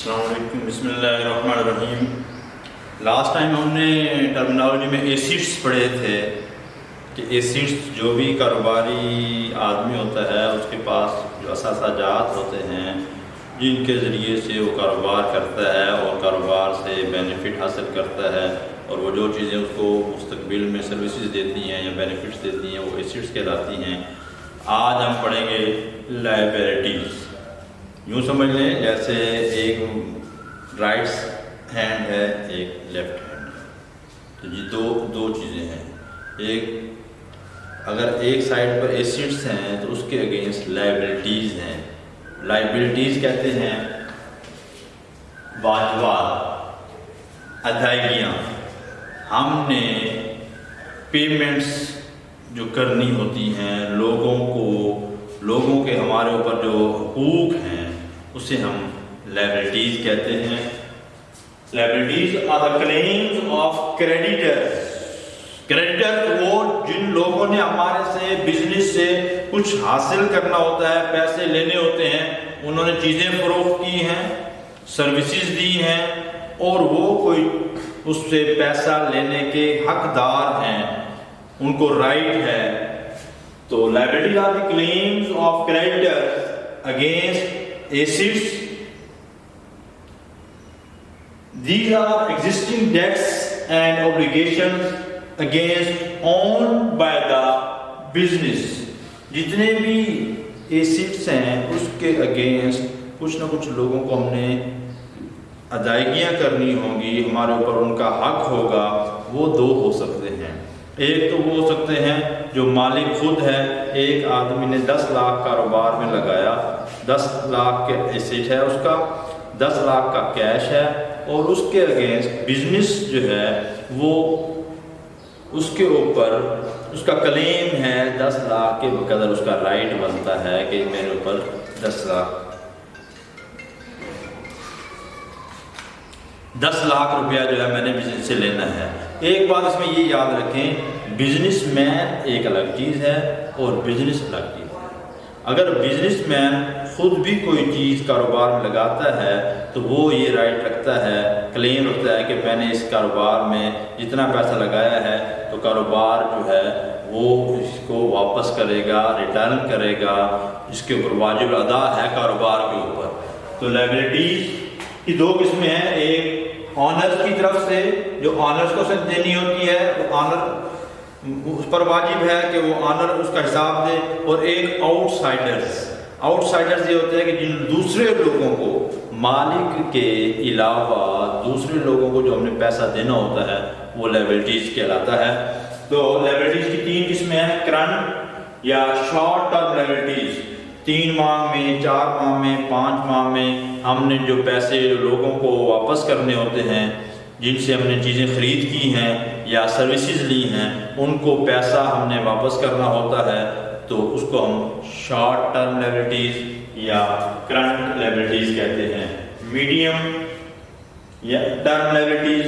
السلام علیکم، بسم اللہ الرحمن الرحیم۔ لاسٹ ٹائم ہم نے ٹرمینالوجی میں ایسیڈس پڑھے تھے کہ ایسیڈس جو بھی کاروباری آدمی ہوتا ہے اس کے پاس جو اثاثہ جات ہوتے ہیں جن کے ذریعے سے وہ کاروبار کرتا ہے اور کاروبار سے بینیفٹ حاصل کرتا ہے، اور وہ جو چیزیں اس کو مستقبل میں سروسز دیتی ہیں یا بینیفٹس دیتی ہیں وہ ایسیڈس کہلاتی ہیں۔ آج ہم پڑھیں گے لائبلٹیز۔ یوں سمجھ لیں جیسے ایک رائٹ ہینڈ ہے ایک لیفٹ ہینڈ ہے، تو یہ دو چیزیں ہیں۔ ایک اگر ایک سائڈ پر ایسیڈس ہیں تو اس کے اگینسٹ لائبلٹیز ہیں۔ لائبلٹیز کہتے ہیں واجبات، ادائیگیاں۔ ہم نے پیمنٹس جو کرنی ہوتی ہیں لوگوں کے ہمارے اوپر جو حقوق ہیں اسے ہم لائبلٹیز کہتے ہیں۔ Liabilities are the claims of creditors. Creditor وہ جن لوگوں نے ہمارے سے بزنس سے کچھ حاصل کرنا ہوتا ہے، پیسے لینے ہوتے ہیں، انہوں نے چیزیں فروخت کی ہیں، سروسز دی ہیں، اور وہ کوئی اس سے پیسہ لینے کے حقدار ہیں، ان کو رائٹ ہے۔ تو liabilities are the claims of creditors against assets. These are existing debts and obligations against owned by the business. جتنے بھی assets ہیں اس کے against کچھ نہ کچھ لوگوں کو ہم نے ادائیگیاں کرنی ہوں گی، ہمارے اوپر ان کا حق ہوگا۔ وہ دو ہو سکتے ہیں۔ ایک تو وہ ہو سکتے ہیں جو مالک خود ہے، ایک آدمی نے 10 لاکھ کاروبار میں لگایا، 10 لاکھ کے ایسیٹ ہے اس کا، 10 لاکھ کا کیش ہے، اور اس کے اگینسٹ بزنس جو ہے وہ اس کے اوپر اس کا کلیم ہے 10 لاکھ کے بقدر، اس کا رائٹ بنتا ہے کہ میرے اوپر 10 لاکھ روپیہ جو ہے میں نے بزنس سے لینا ہے۔ ایک بات اس میں یہ یاد رکھیں، بزنس مین ایک الگ چیز ہے اور بزنس الگ چیز ہے۔ اگر بزنس مین خود بھی کوئی چیز کاروبار میں لگاتا ہے تو وہ یہ رائٹ رکھتا ہے، کلیم رکھتا ہے کہ میں نے اس کاروبار میں جتنا پیسہ لگایا ہے تو کاروبار جو ہے وہ اس کو واپس کرے گا، ریٹرن کرے گا، اس کے اوپر واجب ادا ہے کاروبار کے اوپر۔ تو لائبلٹیز کی دو قسمیں ہیں، ایک آنرز کی طرف سے جو آنرز کو سب دینی ہوتی ہے، وہ آنر اس پر واجب ہے کہ وہ آنر اس کا حساب دے، اور ایک آؤٹ سائڈرز یہ ہوتے ہیں کہ جن دوسرے لوگوں کو مالک کے علاوہ دوسرے لوگوں کو جو ہم نے پیسہ دینا ہوتا ہے وہ لائبلٹیز کہلاتا ہے۔ تو لائبلٹیز کی 3 قسمیں ہیں، کرنٹ یا شارٹ ٹرم لائبلٹیز، 3 ماہ میں، 4 ماہ میں، 5 ماہ میں ہم نے جو پیسے لوگوں کو واپس کرنے ہوتے ہیں، جن سے ہم نے چیزیں خرید کی ہیں یا سروسز لی ہیں، ان کو پیسہ ہم نے واپس کرنا ہوتا ہے، تو اس کو ہم شارٹ ٹرم لائبلٹیز یا کرنٹ لائبلٹیز کہتے ہیں۔ میڈیم یا ٹرم لائبلٹیز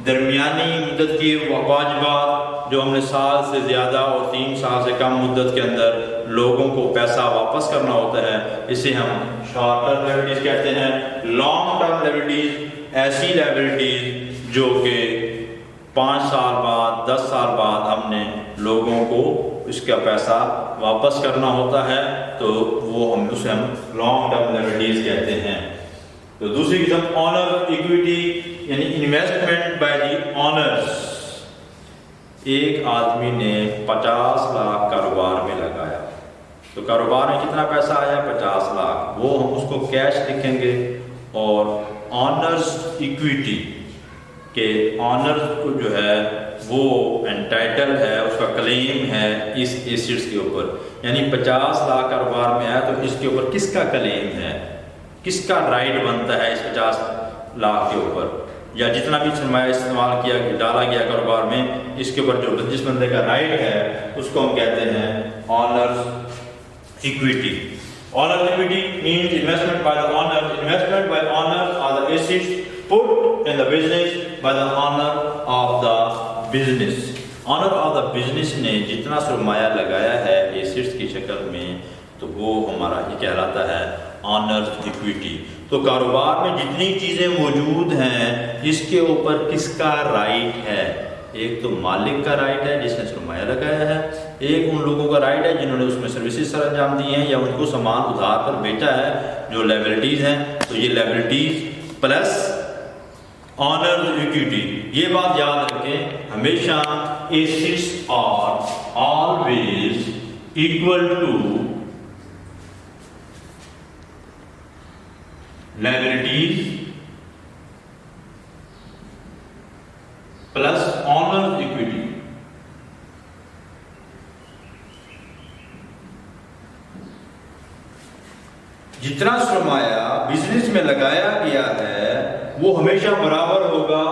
درمیانی مدت کی واجبات جو ہم نے سال سے زیادہ اور 3 سال سے کم مدت کے اندر لوگوں کو پیسہ واپس کرنا ہوتا ہے، اسے ہم شارٹ ٹرم لائبلٹیز کہتے ہیں۔ لانگ ٹرم لائبلٹیز ایسی لائبلٹیز جو کہ 5 سال بعد، 10 سال بعد ہم نے لوگوں کو اس کا پیسہ واپس کرنا ہوتا ہے، تو وہ اسے ہم لانگ ٹرم لائبلٹیز کہتے ہیں۔ تو دوسری قسم آنر ایکویٹی یعنی انویسٹمنٹ بائی دی آنرز۔ ایک آدمی نے 50 لاکھ کاروبار میں لگایا، تو کاروبار میں کتنا پیسہ آیا؟ 50 لاکھ۔ وہ ہم اس کو کیش لکھیں گے، اور آنرز ایکویٹی کہ آنرز کو جو ہے وہ انٹائٹل ہے، اس کا کلیم ہے اس ایسیڈس کے اوپر، یعنی 50 لاکھ کاروبار میں آیا تو اس کے اوپر کس کا کلیم ہے، کس کا رائٹ بنتا ہے اس 50 لاکھ کے اوپر، یا جتنا بھی سرمایہ استعمال کیا ڈالا گیا کاروبار میں، اس کے اوپر جو جس بندے کا رائٹ ہے اس کو ہم کہتے ہیں honours equity. Honours equity means investment by the owner. Investment by owners are the assets put in the business by the owner of the business. Owner of the business نے جتنا سرمایہ لگایا ہے ایسیٹس کی شکل میں، تو وہ ہمارا یہ کہلاتا ہے آنرز اکویٹی. تو کاروبار میں جتنی چیزیں موجود ہیں اس کے اوپر کس کا رائٹ ہے؟ ایک تو مالک کا رائٹ ہے جس نے سرمایہ لگایا ہے، ایک ان لوگوں کا رائٹ ہے جنہوں نے اس میں سروسز سر انجام دی ہیں یا ان کو سامان ادھار پر بیچا ہے، جو لائبلٹیز ہیں. تو یہ لائبلٹیز پلس آنرز اکویٹی. یہ بات یاد رکھیں ہمیشہ assets are always equal to liabilities plus owner's equity. جتنا سرمایہ بزنس میں لگایا گیا ہے وہ ہمیشہ برابر ہوگا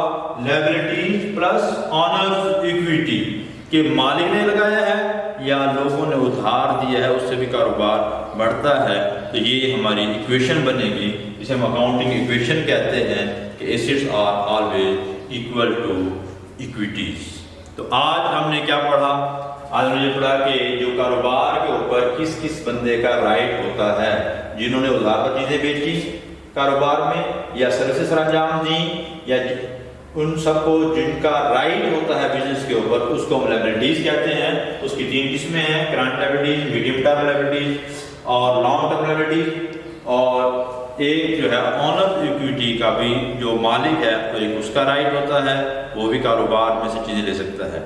لائبلٹیز پلس آنرز اکویٹی، کہ مالک نے لگایا ہے یا لوگوں نے ادھار دیا ہے، اس سے بھی کاروبار بڑھتا ہے. تو یہ ہماری ایکویشن بنے گی، جسے ہم اکاؤنٹنگ ایکویشن کہتے ہیں کہ assets are always equal to equities. تو آج ہم نے کیا پڑھا؟ آج ہم نے یہ پڑھا کہ جو کاروبار کے اوپر کس کس بندے کا رائٹ ہوتا ہے، جنہوں نے ادھار پر چیزیں بیچی کاروبار میں یا سروسز سر انجام دیں، یا ان سب کو جن کا رائٹ ہوتا ہے بزنس کے اوپر، اس کو ہم لائبلٹیز کہتے ہیں. اس کی 3 قسمیں ہیں: current liabilities, medium term liabilities اور لانگ ٹرم لائبلٹیز. اور ایک جو ہے آنر ایکویٹی کا بھی جو مالک ہے تو ایک اس کا رائٹ ہوتا ہے، وہ بھی کاروبار میں سے چیزیں لے سکتا ہے.